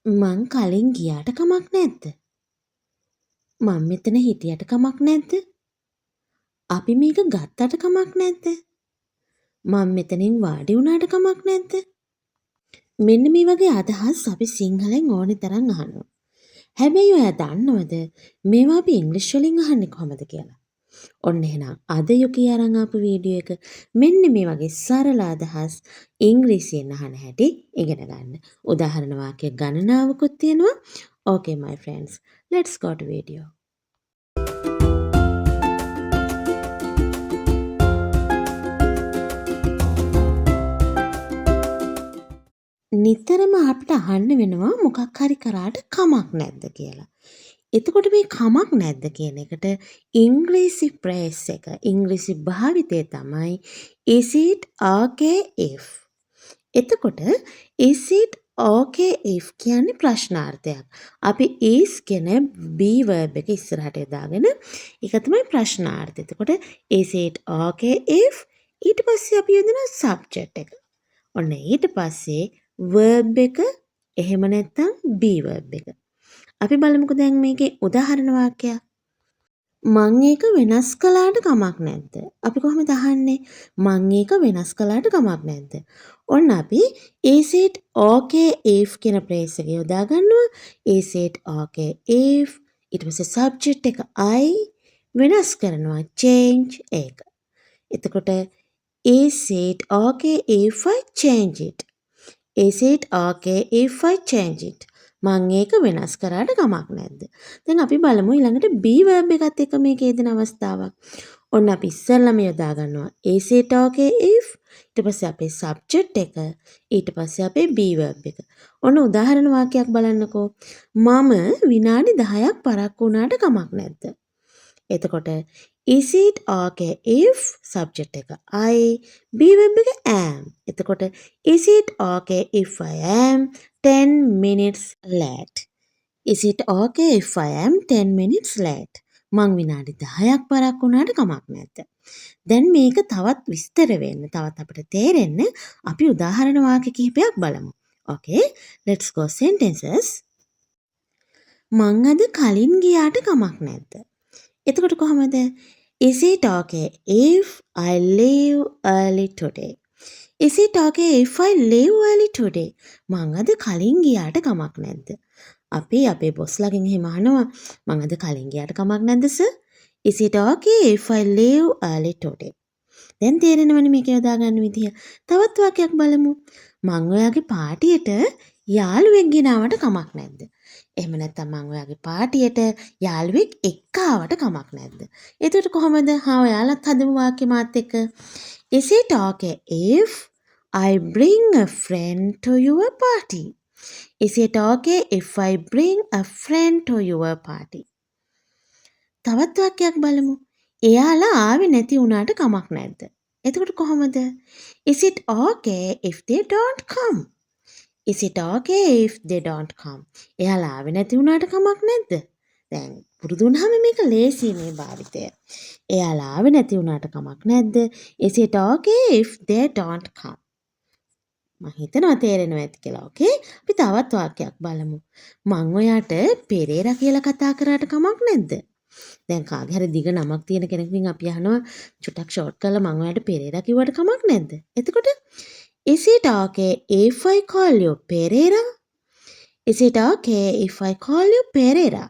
මං කලින් ගියාට කමක් නැද්ද? මං මෙතන හිටියට කමක් නැද්ද? අපි මේක ගත්තට කමක් නැද්ද? මං මෙතනින් වාඩි වුණාට කමක් නැද්ද? මෙන්න මේ වගේ අදහස් අපි සිංහලෙන් ඕනෙ තරම් අහනවා. හැබැයි ඔයා දන්නවද මේවා අපි ඉංග්‍රීසි වලින් අහන්නේ කොහොමද කියලා? ඔන්න එහෙනම් අද යුකී අරන් ආපු වීඩියෝ එක මෙන්න මේ වගේ සරල අදහස් ඉංග්‍රීසියෙන් අහන හැටි ඉගෙන ගන්න. උදාහරණ වාක්‍ය ගණනාවකුත් තියෙනවා. Okay my friends, let's go to video. නිතරම අපිට අහන්න වෙනවා මොකක් හරි කරාට කමක් නැද්ද කියලා. එතකොට මේ කමක් නැද්ද කියන එකට ඉංග්‍රීසි ප්‍රේස් එක ඉංග්‍රීසි භාවිතය තමයි is it okay if. එතකොට is it okay if කියන්නේ ප්‍රශ්නාර්ථයක්. අපි is කියන be verb එක ඉස්සරහට දාගෙන ඒක තමයි ප්‍රශ්නාර්ථය. එතකොට is it okay if ඊට පස්සේ අපි යොදන subject එක. ඔන්න ඊට පස්සේ verb එක එහෙම නැත්නම් be verb එක. අපි බලමුකෝ දැන් මේකේ උදාහරණ වාක්‍යයක්. මං ඒක වෙනස් කළාට කමක් නැද්ද? අපි කොහොමද අහන්නේ? මං ඒක වෙනස් කළාට කමක් නැද්ද? ඔන්න අපි is it okay if කියන phrase එක යොදා ගන්නවා. is it okay if ඊට පස්සේ subject එක I වෙනස් කරනවා change එක. එතකොට is it okay if I change it? Is it okay if I change it? මං ඒක වෙනස් කරාට කමක් නැද්ද? දැන් අපි බලමු ඊළඟට be verb එකත් එක්ක මේක යෙදෙන අවස්ථාවක්. ඔන්න අපි ඉස්සෙල්ලාම යොදා ගන්නවා is it okay if ඊට පස්සේ අපේ subject එක ඊට පස්සේ අපේ be verb එක. ඔන්න උදාහරණ වාක්‍යයක් බලන්නකෝ. මම විනාඩි 10ක් පරක්කු වුණාට කමක් නැද්ද? එතකොට is it okay if subject එක I be verb එක am. එතකොට is it okay if I am 10 minutes late? Is it okay if I am 10 minutes late? මං විනාඩි 10ක් පරක්කු වුණාට කමක් නැද්ද? දැන් මේක තවත් විස්තර වෙන්න තවත් අපිට තේරෙන්න අපි උදාහරණ වාක්‍ය කිහිපයක් බලමු. Okay, let's go sentences. මං අද කලින් ගියාට කමක් නැද්ද? එතකොට කොහමද? Is it okay if I leave early today? Is it okay if I leave early today? මං අද කලින් ගියාට කමක් නැද්ද? අපි අපේ බොස්ලාගෙන් එහෙම අහනවා මං අද කලින් ගියාට කමක් නැද්ද sir? Is it okay if I leave early today? දැන් තේරෙනවනේ මේක යොදා ගන්න විදිය. තවත් වාක්‍යයක් බලමු. මං ඔයාගේ පාටියට යාළුවෙක් ගෙනාවට කමක් නැද්ද? එහෙම නැත්නම් මං ඔයාගේ පාටියට යාළුවෙක් එක්ක ආවට කමක් නැද්ද? එතකොට කොහමද? ඔයාලත් හදමු වාක්‍ය මාත් එක්ක. Is it okay if I bring a friend to your party? Is it okay if I bring a friend to your party? තවත් වාක්‍යයක් බලමු. එයාලා ආවේ නැති වුණාට කමක් නැද්ද? එතකොට කොහමද? Is it okay if they don't come? Is it okay if they don't come? එයාලා ආවේ නැති වුණාට කමක් නැද්ද? දැන් පුරුදු වුණාම මේක ලේසි මේ භාවිතය. එයාලා ආවේ නැති වුණාට කමක් නැද්ද? Is it okay if they don't come? මම හිතනවා තේරෙනවා ඇති කියලා. ඕකේ. අපි තවත් වාක්‍යයක් බලමු. මං ඔයාට පෙරේරා කියලා කතා කරාට කමක් නැද්ද? දැන් කාගේ හරි දිග නමක් තියෙන කෙනෙක්ගෙන් අපි අහනවා චුට්ටක් ෂෝට් කරලා මං ඔයාට පෙරේරා කිව්වට කමක් නැද්ද? එතකොට is it okay if I call you Pereira? Is it okay if I call you Pereira?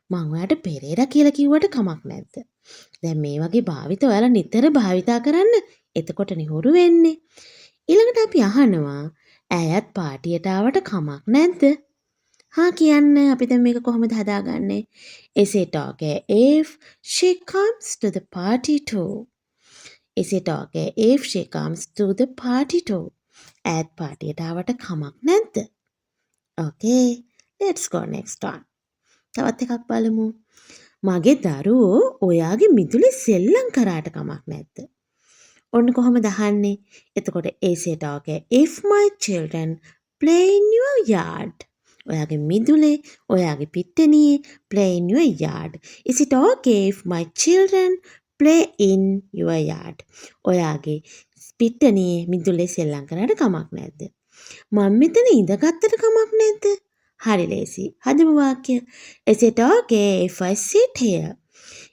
මං ඔයාට පෙරේරා කියලා කිව්වට කමක් නැද්ද? දැන් මේ වගේ භාවිත ඔයාලා නිතර භාවිතා කරන්න. එතකොටනේ හුරු වෙන්නේ. ඊළඟට අපි අහනවා ඇයත් පාටියට ආවට කමක් නැද්ද? කියන්න අපි දැන් මේක කොහොමද හදාගන්නේ? Is it okay if she comes to the party too? Is it okay if she comes to the party too? ඇයත් පාටියට ආවට කමක් නැද්ද? Okay, let's go next one. තවත් එකක් බලමු. මගේ දරුවෝ ඔයාගේ මිදුලේ සෙල්ලම් කරාට කමක් නැද්ද? ඔන්න කොහොමද අහන්නේ? එතකොට is it okay if my children play in your yard? ඔයාගේ මිදුලේ, ඔයාගේ පිට්ටනියේ play in your yard. Is it okay if my children play in your yard? ඔයාගේ පිට්ටනියේ මිදුලේ සෙල්ලම් කරාට කමක් නැද්ද? මම මෙතන ඉඳගත්තට කමක් නැද්ද? හරි ලේසි. හදමු වාක්‍ය. Is it okay if I sit here?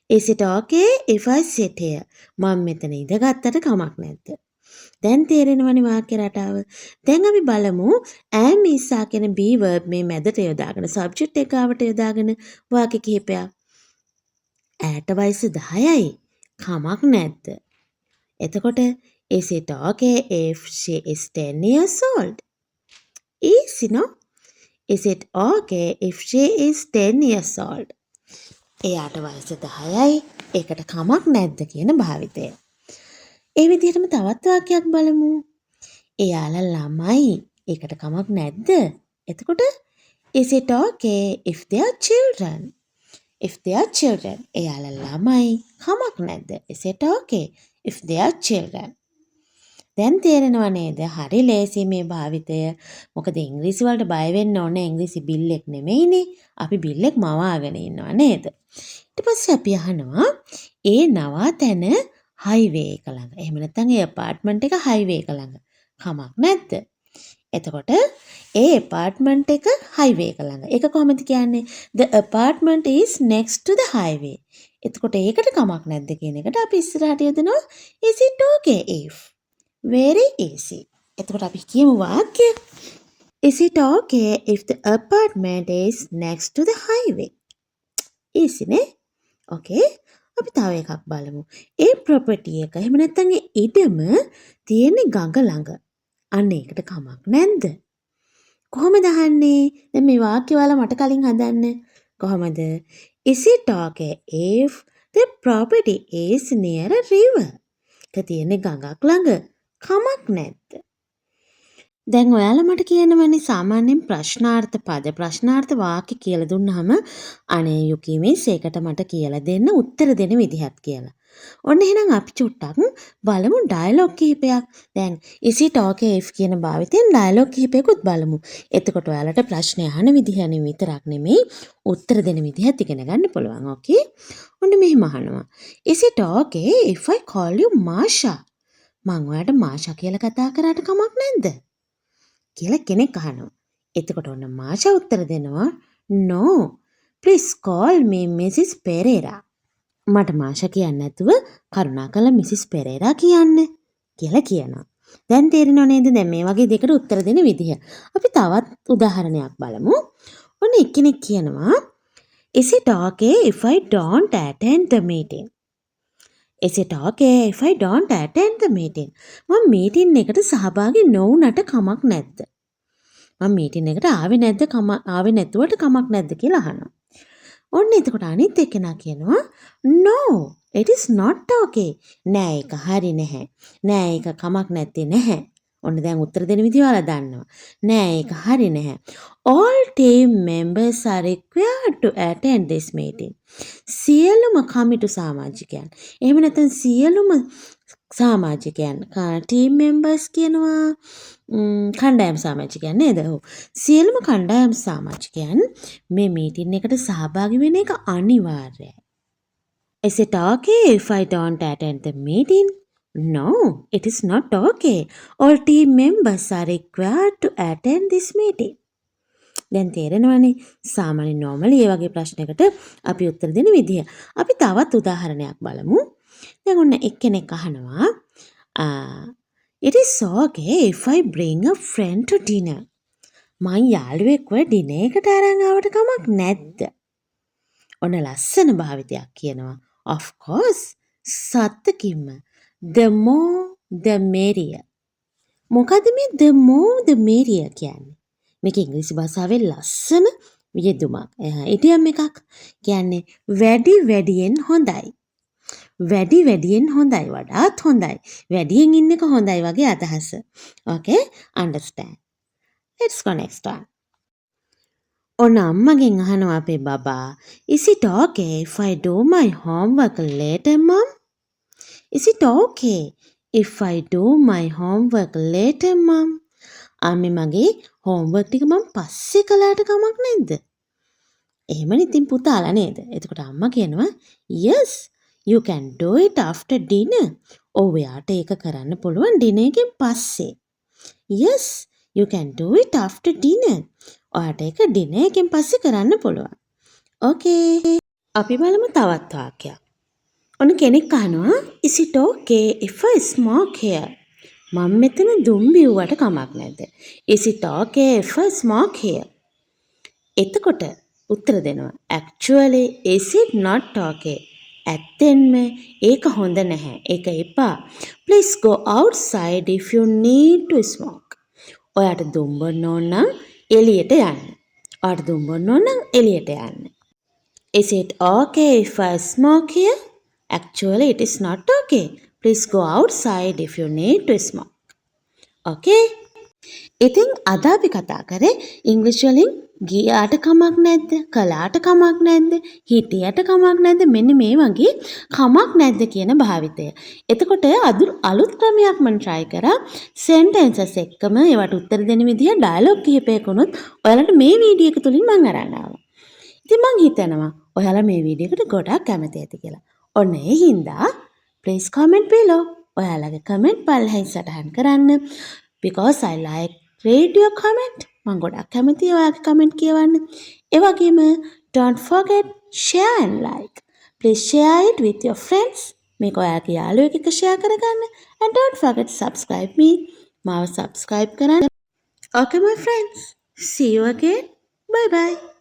Is it okay if I sit here? මම මෙතන ඉඳගත්තට කමක් නැද්ද? දැන් තේරෙනවනේ වාක්‍ය රටාව. දැන් අපි බලමු am is කියන be verb මේ මැදට යොදාගෙන subject එක ගාවට යොදාගෙන වාක්‍ය කිහිපයක්. ඈට වයස 10යි. කමක් නැද්ද? එතකොට is it okay if she is 10 years old? Easy no? Is it okay if she is 10 years old? එයාට වයස 10යි. ඒකට කමක් නැද්ද කියන භාවිතය. ඒ විදිහටම තවත් වාක්‍යයක් බලමු. එයාලා ළමයි. ඒකට කමක් නැද්ද? එතකොට is it okay if they are children? If they are children. එයාලා ළමයි. කමක් නැද්ද? Is it okay if they are children? දැන් තේරෙනව නේද? හරි ලේසි මේ භාවිතය. මොකද ඉංග්‍රීසි වලට බය වෙන්න ඕනේ. ඉංග්‍රීසි බිල් එක නෙමෙයිනේ. අපි බිල් එක මවාගෙන ඉන්නවා නේද? ඊට පස්සේ අපි අහනවා ඒ නවාතැන හයිවේ එක ළඟ. එහෙම නැත්නම් ඒ අපාර්ට්මන්ට් එක හයිවේ එක ළඟ. කමක් නැද්ද? එතකොට ඒ අපාර්ට්මන්ට් එක හයිවේ එක ළඟ. ඒක කොහොමද කියන්නේ? The apartment is next to the highway. එතකොට ඒකට කමක් නැද්ද කියන එකට අපි ඉස්සරහට යොදනවා is it okay if? Very easy. එතකොට අපි කියමු වාක්‍ය. Is it okay if the apartment is next to the highway? Easy නේ? Okay. අපි තව එකක් බලමු. ඒ property එක එහෙම නැත්නම් ඒ ඉඩම තියෙන ගඟ ළඟ. අන්න ඒකට කමක් නැද්ද? කොහොමද අහන්නේ? දැන් මේ වාක්‍ය වල මට කලින් හදන්න. කොහොමද? Is it okay if the property is near a river? ඒක තියෙන ගඟක් ළඟ. කමක් නැද්ද? දැන් ඔයාලා මට කියනවනේ සාමාන්‍යයෙන් ප්‍රශ්නාර්ථ වාක්‍ය කියලා දුන්නාම අනේ යුකි මිස් ඒකට මට කියලා දෙන්න උත්තර දෙන විදිහක් කියලා. ඔන්න එහෙනම් අපි චුට්ටක් බලමු ඩයලොග් කිහිපයක්. දැන් is it okay if කියන භාවිතයෙන් ඩයලොග් කිහිපයකුත් බලමු. එතකොට ඔයාලට ප්‍රශ්න අහන විදිහ විතරක් නෙමෙයි උත්තර දෙන විදිහත් ඉගෙන ගන්න පුළුවන්. ඕකේ? ඔන්න මෙහෙම අහනවා. Is it okay if I call you Masha? මං ඔයාලට මාෂා කියලා කතා කරාට කමක් නැද්ද? කියලා කෙනෙක් අහනවා. එතකොට ඔන්න මාෂා උත්තර දෙනවා no. Please call me Mrs. Pereira. මට මාෂා කියන්නේ නැතුව කරුණාකරලා මිසිස් පෙරේරා කියන්න කියලා කියනවා. දැන් තේරෙනව නේද දැන් මේ වගේ දෙකට උත්තර දෙන විදිහ. අපි තවත් උදාහරණයක් බලමු. ඔන්න එක්කෙනෙක් කියනවා Is it okay if I don't attend the meeting? Is it okay if I don't attend the meeting? මම මීටින් එකට සහභාගී නොවුනට කමක් නැද්ද? මම මීටින් එකට ආවේ නැතුවට කමක් නැද්ද කියලා අහනවා. ඔන්න එතකොට අනිත් එක්කෙනා කියනවා no, it is not okay. නෑ ඒක හරි නැහැ. නෑ ඒක කමක් නැත්තේ නැහැ. ඔන්න දැන් උත්තර දෙන විදිහ ඔයාලා දන්නවා. නෑ ඒක හරි නැහැ. All team members are required to attend this meeting. සියලුම කමිටු සමාජිකයන්. එහෙම නැත්නම් සියලුම සමාජිකයන් team members කියනවා කණ්ඩායම් සමාජිකයන් නේද? ඔව්. සියලුම කණ්ඩායම් සමාජිකයන් මේ මීටින් එකට සහභාගී වෙන එක අනිවාර්යයි. Is it okay if I don't attend the meeting? No, it is not okay. All team members are required to attend this meeting. දැන් තේරෙනවනේ සාමාන්‍ය normally මේ වගේ ප්‍රශ්නයකට අපි උත්තර දෙන විදිය. අපි තවත් උදාහරණයක් බලමු. දැන් ඔන්න එක්කෙනෙක් අහනවා It is okay if I bring a friend to dinner. මං යාළුවෙක්ව ඩිනර් එකට අරන් ආවට කමක් නැද්ද? ඔන්න ලස්සන භාවිතයක් කියනවා. Of course. සත්තකින්ම. The more the merrier. මොකද මේ the more the merrier කියන්නේ? මේක ඉංග්‍රීසි භාෂාවේ ලස්සන යෙදුමක්. ඉඩියම් එකක්. කියන්නේ වැඩි වැඩියෙන් හොඳයි. වැඩි වැඩියෙන් හොඳයි. වඩාත් හොඳයි. වැඩියෙන් ඉන්න එක හොඳයි වගේ අදහස. Okay? Understand. Let's go next one. ඔන්න අම්මගෙන් අහනවා අපේ බබා Is it okay if I do my homework later, Mom? Is it okay if I do my homework later, Mom? අම්මේ මගේ homework ටික මම පස්සේ කළාට කමක් නැද්ද? එහෙමනේ ඉතින් පුතාලා නේද? එතකොට අම්මා කියනවා Yes, you can do it after dinner. ඔව් එයාට ඒක කරන්න පුළුවන් dinner එකෙන් පස්සේ. Yes, you can do it after dinner. ඔයාට ඒක ඩිනර් එකෙන් පස්සේ කරන්න පුළුවන්. ඕකේ. අපි බලමු තවත් වාක්‍යයක්. ඔන්න කෙනෙක් අහනවා is it okay if I smoke here? මම මෙතන දුම් බිව්වට කමක් නැද්ද? Is it okay if I smoke here? එතකොට උත්තර දෙනවා actually is it not okay? ඇත්තෙන්ම ඒක හොඳ නැහැ. ඒක එපා. Please go outside if you need to smoke. ඔයාට දුම් බොන්න ඕන නම් එළියට යන්න. ඔයාට දුම් බොන්න ඕන නම් එළියට යන්න. Is it okay if I smoke here? Actually, it is not okay. Please go outside if you need to smoke. Okay? ඉතින් අද අපි කතා කරේ ඉංග්‍රීසි වලින් ගියාට කමක් නැද්ද? කළාට කමක් නැද්ද? හිටියට කමක් නැද්ද? මෙන්න මේ වගේ කමක් නැද්ද කියන භාවිතය. එතකොට අලුත් ක්‍රමයක් මම try කරා sentences එක්කම ඒවට උත්තර දෙන විදිහ dialogue කිහිපයක උනොත් ඔයාලට මේ වීඩියෝ එක තුලින් මම අරන් ආවා. ඉතින් මං හිතනවා ඔයාලා මේ වීඩියෝ එකට ගොඩාක් කැමති ඇති කියලා. ඔන්න ඒ හින්දා please comment below. ඔයාලගේ comment පල්ලෙහින් සටහන් කරන්න. Because I like read your comment. මං ගොඩක් කැමතියි ඔයාගේ comment කියවන්න. ඒ වගේම don't forget share and like. Please share it with your friends. මේක ඔයාගේ යාළුවෙක් එක්ක share කරගන්න. And don't forget to subscribe me. මාව subscribe කරන්න. Okay my friends. See you again. Bye bye.